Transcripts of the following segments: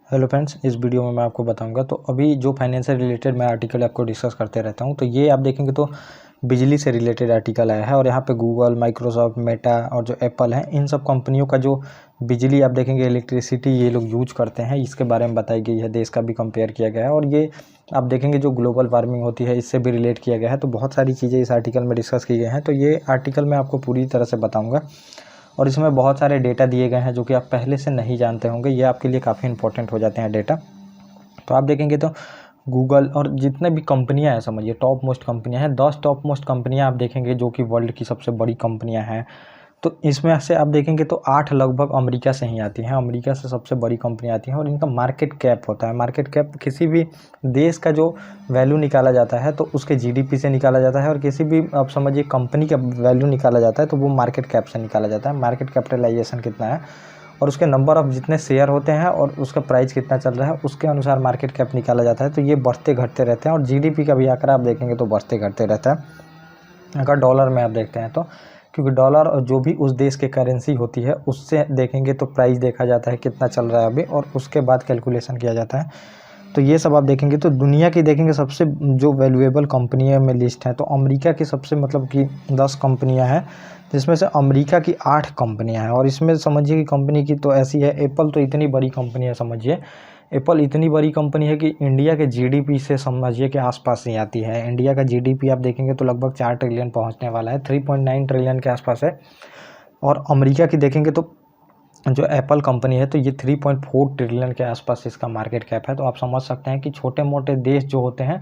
Hello friends, इस video में मैं आपको बताऊंगा। तो अभी जो फाइनेंशियल रिलेटेड मैं आर्टिकल आपको डिस्कस करते रहता हूं, तो ये आप देखेंगे तो बिजली से रिलेटेड आर्टिकल आया है। और यहाँ पे गूगल, माइक्रोसॉफ्ट, मेटा और जो एप्पल है, इन सब कंपनियों का जो बिजली आप देखेंगे, इलेक्ट्रिसिटी ये लोग यूज करते हैं, इसके बारे में बताई गई है। देश का भी कंपेयर किया गया है और ये आप देखेंगे जो ग्लोबल वार्मिंग होती है, इससे भी रिलेट किया गया है। तो बहुत सारी चीज़ें इस आर्टिकल में डिस्कस की गई हैं। तो ये आर्टिकल मैं आपको पूरी तरह से बताऊँगा और इसमें बहुत सारे डेटा दिए गए हैं जो कि आप पहले से नहीं जानते होंगे। ये आपके लिए काफ़ी इंपॉर्टेंट हो जाते हैं डेटा। तो आप देखेंगे तो गूगल और जितने भी कंपनियां हैं, समझिए टॉप मोस्ट कंपनियां हैं, 10 टॉप मोस्ट कंपनियां आप देखेंगे जो कि वर्ल्ड की सबसे बड़ी कंपनियां हैं। तो इसमें से आप देखेंगे तो 8 लगभग अमेरिका से ही आती हैं। अमेरिका से सबसे बड़ी कंपनी आती हैं और इनका मार्केट कैप होता है। मार्केट कैप किसी भी देश का जो वैल्यू निकाला जाता है तो उसके जीडीपी से निकाला जाता है, और किसी भी आप समझिए कंपनी का वैल्यू निकाला जाता है तो वो मार्केट कैप से निकाला जाता है। मार्केट कैपिटलाइजेशन कितना है और उसके नंबर ऑफ जितने शेयर होते हैं और उसका प्राइस कितना चल रहा है, उसके अनुसार मार्केट कैप निकाला जाता है। तो ये बढ़ते घटते रहते हैं और जीडीपी का भी आंकड़ा आप देखेंगे तो बढ़ते घटते रहता है। अगर डॉलर में आप देखते हैं तो, क्योंकि डॉलर और जो भी उस देश की करेंसी होती है उससे देखेंगे तो प्राइस देखा जाता है कितना चल रहा है अभी, और उसके बाद कैलकुलेशन किया जाता है। तो ये सब आप देखेंगे तो दुनिया की देखेंगे सबसे जो वैल्यूएबल कंपनियां में लिस्ट है, तो अमेरिका की सबसे मतलब कि 10 कंपनियां हैं, जिसमें से अमेरिका की 8 कंपनियां हैं। और इसमें समझिए कि कंपनी की तो ऐसी है, एप्पल तो इतनी बड़ी कंपनी है, समझिए एप्पल इतनी बड़ी कंपनी है कि इंडिया के जीडीपी से समझिए कि आसपास ही आती है। इंडिया का जीडीपी आप देखेंगे तो लगभग 4 ट्रिलियन पहुंचने वाला है, 3.9 ट्रिलियन के आसपास है। और अमेरिका की देखेंगे तो जो एप्पल कंपनी है तो ये 3.4 ट्रिलियन के आसपास इसका मार्केट कैप है। तो आप समझ सकते हैं कि छोटे मोटे देश जो होते हैं,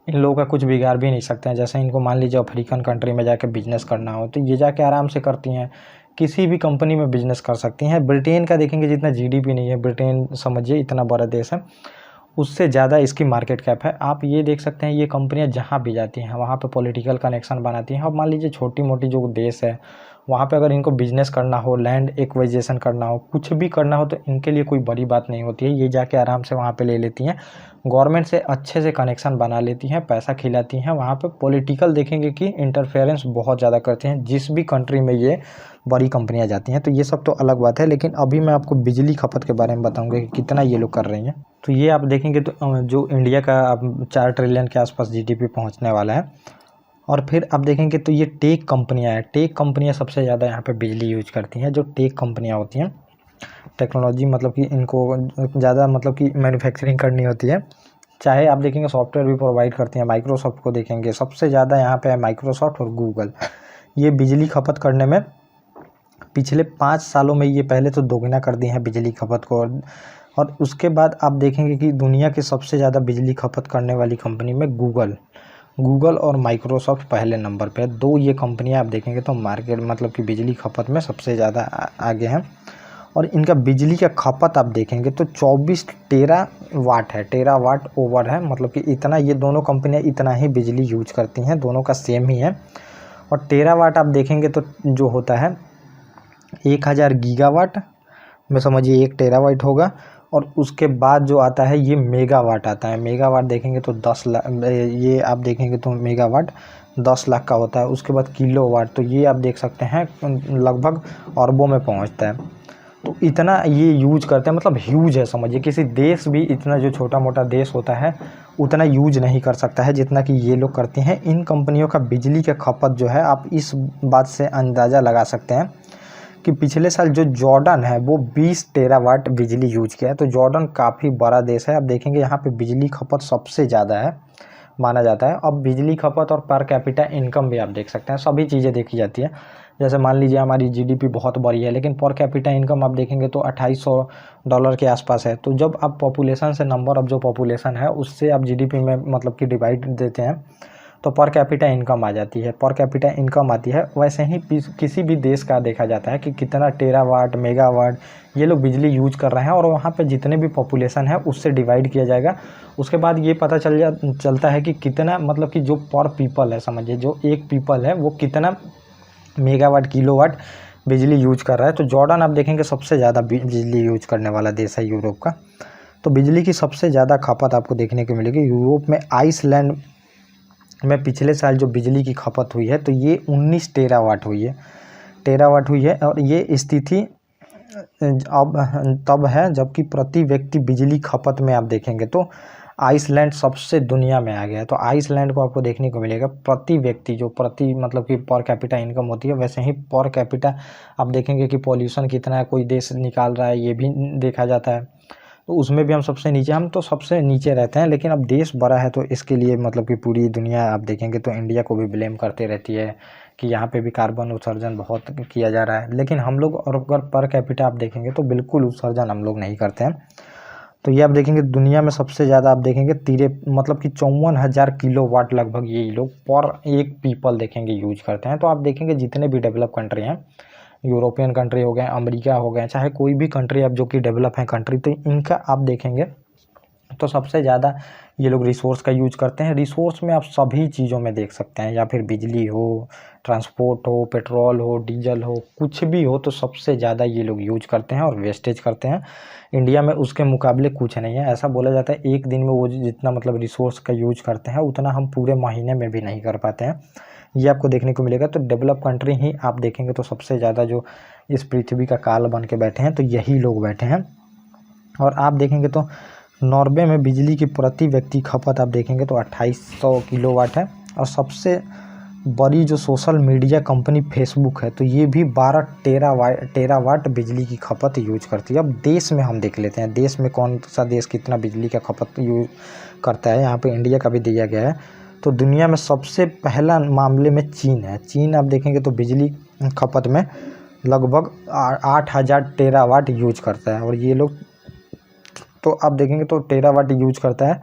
इन लोगों का कुछ बिगाड़ भी नहीं सकते हैं। जैसे इनको मान लीजिए अफ्रीकन कंट्री में जाके बिजनेस करना हो तो ये जाके आराम से करती हैं, किसी भी कंपनी में बिजनेस कर सकती हैं। ब्रिटेन का देखेंगे जितना जीडीपी नहीं है, ब्रिटेन समझिए इतना बड़ा देश है, उससे ज़्यादा इसकी मार्केट कैप है। आप ये देख सकते हैं ये कंपनियां जहाँ भी जाती हैं वहाँ पे पॉलिटिकल कनेक्शन बनाती हैं। अब मान लीजिए छोटी मोटी जो देश है वहाँ पे अगर इनको बिजनेस करना हो, लैंड एक्विजिशन करना हो, कुछ भी करना हो, तो इनके लिए कोई बड़ी बात नहीं होती है। ये जाके आराम से वहाँ पे ले लेती हैं, गवर्नमेंट से अच्छे से कनेक्शन बना लेती हैं, पैसा खिलाती हैं। वहाँ पे पॉलिटिकल देखेंगे कि इंटरफेरेंस बहुत ज़्यादा करते हैं जिस भी कंट्री में ये बड़ी कंपनियां जाती हैं। तो ये सब तो अलग बात है, लेकिन अभी मैं आपको बिजली खपत के बारे में बताऊंगा कि कितना ये लोग कर रही हैं। तो ये आप देखेंगे तो जो इंडिया का अब 4 ट्रिलियन के आसपास जीडीपी पहुंचने वाला है। और फिर आप देखेंगे तो ये टेक कंपनियां हैं। टेक कंपनियां सबसे ज़्यादा यहाँ पे बिजली यूज करती हैं। जो टेक कंपनियां होती हैं, टेक्नोलॉजी मतलब कि इनको ज़्यादा मतलब कि मैन्युफैक्चरिंग करनी होती है, चाहे आप देखेंगे सॉफ्टवेयर भी प्रोवाइड करती हैं। माइक्रोसॉफ्ट को देखेंगे सबसे ज़्यादा यहाँ पे है माइक्रोसॉफ्ट और गूगल। ये बिजली खपत करने में पिछले 5 सालों में ये पहले तो दोगुना कर दी है बिजली खपत को। और उसके बाद आप देखेंगे कि दुनिया की सबसे ज़्यादा बिजली खपत करने वाली कंपनी में गूगल और माइक्रोसॉफ्ट पहले नंबर पे है। 2 ये कंपनियां आप देखेंगे तो मार्केट मतलब कि बिजली खपत में सबसे ज़्यादा आगे हैं। और इनका बिजली का खपत आप देखेंगे तो 24 टेरा वाट है, टेरा वाट ओवर है, मतलब कि इतना ये दोनों कंपनियां इतना ही बिजली यूज करती हैं, दोनों का सेम ही है। और टेरा वाट आप देखेंगे तो जो होता है 1000 गीगावाट में समझिए 1 टेरावाट होगा। और उसके बाद जो आता है ये मेगावाट आता है। मेगावाट देखेंगे तो 10 लाख, ये आप देखेंगे तो मेगावाट 10 लाख का होता है। उसके बाद किलोवाट, तो ये आप देख सकते हैं लगभग अरबों में पहुंचता है। तो इतना ये यूज करते हैं, मतलब ह्यूज है। समझिए किसी देश भी इतना जो छोटा मोटा देश होता है उतना यूज नहीं कर सकता है जितना कि ये लोग करते हैं। इन कंपनियों का बिजली का खपत जो है, आप इस बात से अंदाज़ा लगा सकते हैं कि पिछले साल जो जॉर्डन है वो 20 टेरावाट बिजली यूज किया है। तो जॉर्डन काफ़ी बड़ा देश है। आप देखेंगे यहाँ पे बिजली खपत सबसे ज़्यादा है माना जाता है। अब बिजली खपत और पर कैपिटा इनकम भी आप देख सकते हैं, सभी चीज़ें देखी जाती है। जैसे मान लीजिए हमारी जीडीपी बहुत बड़ी है, लेकिन पर कैपिटा इनकम आप देखेंगे तो $2800 के आसपास है। तो जब आप पॉपुलेशन से, नंबर ऑफ जो पॉपुलेशन है उससे आप जीडीपी में मतलब कि डिवाइड देते हैं तो पर कैपिटा इनकम आ जाती है, पर कैपिटा इनकम आती है। वैसे ही किसी भी देश का देखा जाता है कि कितना टेरावाट, मेगावाट ये लोग बिजली यूज कर रहे हैं, और वहाँ पे जितने भी पॉपुलेशन है उससे डिवाइड किया जाएगा। उसके बाद ये पता चलता है कि कितना मतलब कि जो पर पीपल है, समझिए जो एक पीपल है वो कितना मेगावाट, किलोवाट बिजली यूज कर रहा है। तो जॉर्डन आप देखेंगे सबसे ज़्यादा बिजली यूज करने वाला देश है यूरोप का। तो बिजली की सबसे ज़्यादा खपत आपको देखने को मिलेगी यूरोप में। आइसलैंड में पिछले साल जो बिजली की खपत हुई है तो ये 19 टेरावाट हुई है, और ये स्थिति अब तब है जबकि प्रति व्यक्ति बिजली खपत में आप देखेंगे तो आइसलैंड सबसे दुनिया में आ गया है। तो आइसलैंड को आपको देखने को मिलेगा प्रति व्यक्ति, जो प्रति मतलब कि पर कैपिटा इनकम होती है, वैसे ही पर कैपिटा आप देखेंगे कि पॉल्यूशन कितना है, कोई देश निकाल रहा है, ये भी देखा जाता है। तो उसमें भी हम सबसे नीचे, हम तो सबसे नीचे रहते हैं। लेकिन अब देश बड़ा है तो इसके लिए मतलब कि पूरी दुनिया आप देखेंगे तो इंडिया को भी ब्लेम करते रहती है कि यहाँ पे भी कार्बन उत्सर्जन बहुत किया जा रहा है। लेकिन हम लोग, और अगर पर कैपिटा आप देखेंगे तो बिल्कुल उत्सर्जन हम लोग नहीं करते हैं। तो ये आप देखेंगे दुनिया में सबसे ज़्यादा आप देखेंगे मतलब कि 54,000 किलोवाट लगभग ये लोग पर एक पीपल देखेंगे यूज करते हैं। तो आप देखेंगे जितने भी डेवलप कंट्री हैं, यूरोपियन कंट्री हो गए, अमेरिका हो गए, चाहे कोई भी कंट्री अब जो कि डेवलप है कंट्री, तो इनका आप देखेंगे तो सबसे ज़्यादा ये लोग रिसोर्स का यूज करते हैं। रिसोर्स में आप सभी चीज़ों में देख सकते हैं, या फिर बिजली हो, ट्रांसपोर्ट हो, पेट्रोल हो, डीजल हो, कुछ भी हो, तो सबसे ज़्यादा ये लोग यूज करते हैं और वेस्टेज करते हैं। इंडिया में उसके मुकाबले कुछ नहीं है। ऐसा बोला जाता है एक दिन में वो जितना मतलब रिसोर्स का यूज करते हैं उतना हम पूरे महीने में भी नहीं कर पाते हैं। ये आपको देखने को मिलेगा। तो डेवलप कंट्री ही आप देखेंगे तो सबसे ज़्यादा जो इस पृथ्वी का काल बन के बैठे हैं तो यही लोग बैठे हैं। और आप देखेंगे तो नॉर्वे में बिजली की प्रति व्यक्ति खपत आप देखेंगे तो 2800 किलोवाट है। और सबसे बड़ी जो सोशल मीडिया कंपनी फेसबुक है तो ये भी 12 टेरावाट बिजली की खपत यूज करती है। अब देश में हम देख लेते हैं, देश में कौन सा देश कितना बिजली का खपत यूज करता है। यहाँ पे इंडिया का भी दिया गया है। तो दुनिया में सबसे पहला मामले में चीन है। चीन आप देखेंगे तो बिजली खपत में लगभग 8,000 टेरावाट यूज करता है। और ये लोग तो आप देखेंगे तो टेरावाट यूज करता है।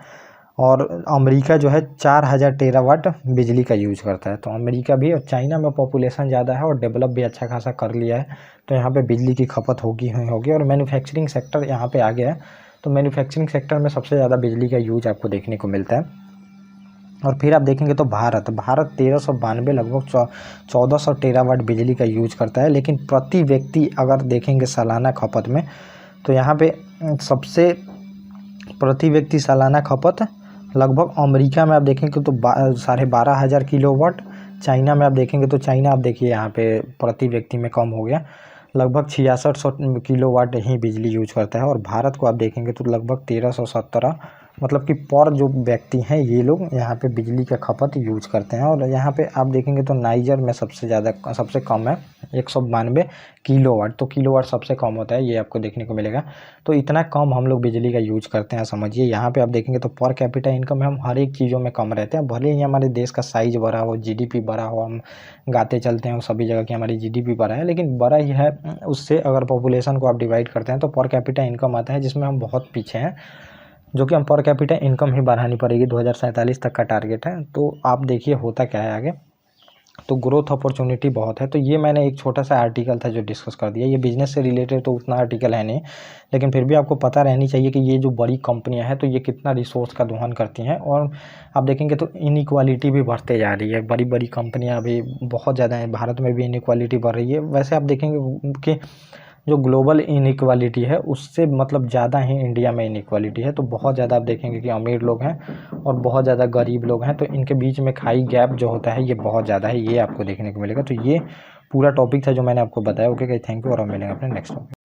और अमेरिका जो है 4,000 टेरावाट बिजली का यूज करता है। तो अमेरिका भी, और चाइना में पॉपुलेशन ज़्यादा है और डेवलप भी अच्छा खासा कर लिया है, तो यहाँ पे बिजली की खपत होगी। और मैन्युफैक्चरिंग सेक्टर यहाँ पे आ गया है। तो मैन्युफैक्चरिंग सेक्टर में सबसे ज़्यादा बिजली का यूज आपको देखने को मिलता है। और फिर आप देखेंगे तो भारत 1392 लगभग 1400 टेरावाट बिजली का यूज करता है। लेकिन प्रति व्यक्ति अगर देखेंगे सालाना खपत में तो यहाँ पे सबसे प्रति व्यक्ति सालाना खपत लगभग अमेरिका में आप देखेंगे तो 12,500 किलोवाट, चाइना में आप देखेंगे तो चाइना आप देखिए यहाँ पे प्रति व्यक्ति में कम हो गया, लगभग 6600 किलोवाट ही बिजली यूज करता है। और भारत को आप देखेंगे तो लगभग 1317 मतलब कि पर जो व्यक्ति हैं ये लोग यहाँ पे बिजली का खपत यूज करते हैं। और यहाँ पे आप देखेंगे तो नाइजर में सबसे कम है 192 किलोवाट। तो किलोवाट सबसे कम होता है, ये आपको देखने को मिलेगा। तो इतना कम हम लोग बिजली का यूज करते हैं, समझिए। यहाँ पे आप देखेंगे तो पर कैपिटा इनकम में हम हर एक चीज़ों में कम रहते हैं। भले ही हमारे देश का साइज बड़ा हो, GDP बड़ा हो, हम गाते चलते हैं सभी जगह की हमारी GDP बड़ा है, लेकिन बड़ा ही है। उससे अगर पॉपुलेशन को आप डिवाइड करते हैं तो पर कैपिटा इनकम आता है, जिसमें हम बहुत पीछे हैं, जो कि हम पर कैपिटा इनकम ही बढ़ानी पड़ेगी। 2047 तक का टारगेट है। तो आप देखिए होता क्या है आगे। तो ग्रोथ अपॉर्चुनिटी बहुत है। तो ये मैंने एक छोटा सा आर्टिकल था जो डिस्कस कर दिया। ये बिजनेस से रिलेटेड तो उतना आर्टिकल है नहीं, लेकिन फिर भी आपको पता रहनी चाहिए कि ये जो बड़ी कंपनियां हैं तो ये कितना रिसोर्स का दोहन करती हैं। और आप देखेंगे तो इनइक्वालिटी भी बढ़ते जा रही है। बड़ी बड़ी कंपनियाँ अभी बहुत ज़्यादा हैं, भारत में भी इनइक्वालिटी बढ़ रही है। वैसे आप देखेंगे कि जो ग्लोबल इनइक्वालिटी है उससे मतलब ज़्यादा ही इंडिया में इनइक्वालिटी है। तो बहुत ज़्यादा आप देखेंगे कि अमीर लोग हैं और बहुत ज़्यादा गरीब लोग हैं। तो इनके बीच में खाई गैप जो होता है ये बहुत ज़्यादा है, ये आपको देखने को मिलेगा। तो ये पूरा टॉपिक था जो मैंने आपको बताया। Okay, thank you. और हम मिलेंगे अपने नेक्स्ट टॉपिक।